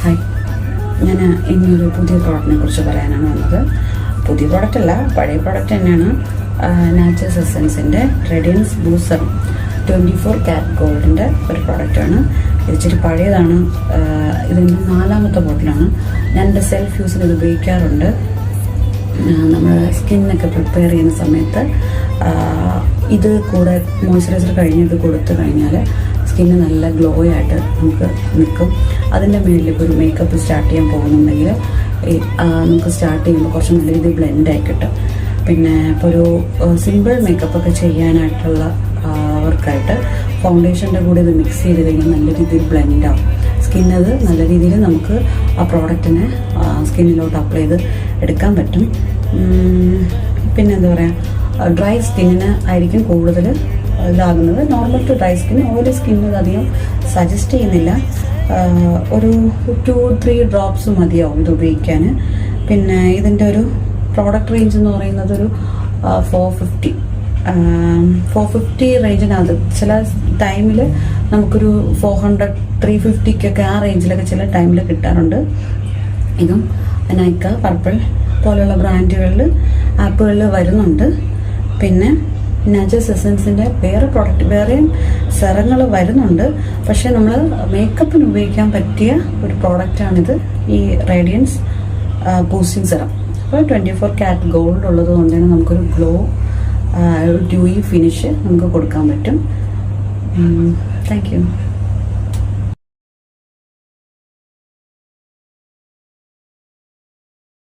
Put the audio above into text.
Hi, ഞാൻ ഇന്നൊരു പുതിയ പ്രോഡക്റ്റിനെ കുറിച്ച് പറയാനാണ് വന്നത്. പുതിയ പ്രോഡക്റ്റ് അല്ല, പഴയ പ്രോഡക്റ്റ് തന്നെയാണ്. നാച്ചുറൽസ് എസൻസിൻ്റെ റേഡിയൻസ് ബൂസ്റ്റർ 24 കാരറ്റ് ഗോൾഡിൻ്റെ ഒരു പ്രോഡക്റ്റാണ്. ഇച്ചിരി പഴയതാണ്. ഇതിൻ്റെ 4ാമത്തെ ബോട്ടിലാണ്. ഞാൻ എൻ്റെ സെൽഫ് യൂസിൽ ഇത് ഉപയോഗിക്കാറുണ്ട്. നമ്മൾ സ്കിന്നൊക്കെ പ്രിപ്പയർ ചെയ്യുന്ന സമയത്ത് ഇത് കൂടെ മോയ്സ്ചറൈസർ കഴിഞ്ഞ് ഇത് കൊടുത്തു കഴിഞ്ഞാൽ സ്കിന്ന് നല്ല ഗ്ലോ ആയിട്ട് നമുക്ക് നിൽക്കും. അതിൻ്റെ മുകളിൽ ഇപ്പോൾ ഒരു മേക്കപ്പ് സ്റ്റാർട്ട് ചെയ്യാൻ പോകുന്നുണ്ടെങ്കിൽ നമുക്ക് സ്റ്റാർട്ട് ചെയ്യുമ്പോൾ കുറച്ച് നല്ല രീതിയിൽ ബ്ലെൻഡായി കിട്ടും. പിന്നെ ഇപ്പോൾ ഒരു സിമ്പിൾ മേക്കപ്പൊക്കെ ചെയ്യാനായിട്ടുള്ള വർക്കായിട്ട് ഫൗണ്ടേഷൻ്റെ കൂടെ ഇത് മിക്സ് ചെയ്ത് കഴിഞ്ഞാൽ നല്ല രീതിയിൽ ബ്ലെൻഡാവും. സ്കിന്നത് നല്ല രീതിയിൽ നമുക്ക് ആ പ്രോഡക്റ്റിനെ സ്കിന്നിലോട്ട് അപ്ലൈ ചെയ്ത് എടുക്കാൻ പറ്റും. പിന്നെ എന്താ പറയുക, ഡ്രൈ സ്കിന്നിന് ആയിരിക്കും കൂടുതൽ ഇതാകുന്നത്. Normal to dry skin, oily സ്കിന്നിന് അധികം സജസ്റ്റ് ചെയ്യുന്നില്ല. ഒരു 2-3 ഡ്രോപ്സ് മതിയാവും ഇത് ഉപയോഗിക്കാൻ. പിന്നെ ഇതിൻ്റെ ഒരു പ്രോഡക്റ്റ് റേഞ്ച് എന്ന് പറയുന്നത് ഒരു 450 റേഞ്ചിനകത്ത്. ചില ടൈമിൽ നമുക്കൊരു 400, 350 ആ റേഞ്ചിലൊക്കെ ചില ടൈമിൽ കിട്ടാറുണ്ട്. ഇതും നൈക്ക, പർപ്പിൾ പോലെയുള്ള ബ്രാൻഡുകളിൽ ആപ്പുകളിൽ വരുന്നുണ്ട്. പിന്നെ നാച്ചുറൽസ് എസൻസിൻ്റെ വേറെയും സെറങ്ങൾ വരുന്നുണ്ട്. പക്ഷേ നമ്മൾ മേക്കപ്പിന് ഉപയോഗിക്കാൻ പറ്റിയ ഒരു പ്രോഡക്റ്റാണിത്, ഈ റേഡിയൻസ് ബൂസ്റ്റിംഗ് സെറം. അപ്പോൾ 24 കാരറ്റ് ഗോൾഡ് ഉള്ളത് കൊണ്ട് തന്നെ നമുക്കൊരു ഗ്ലോ, ഒരു ഡ്യൂയി ഫിനിഷ് നമുക്ക് കൊടുക്കാൻ പറ്റും. Thank you.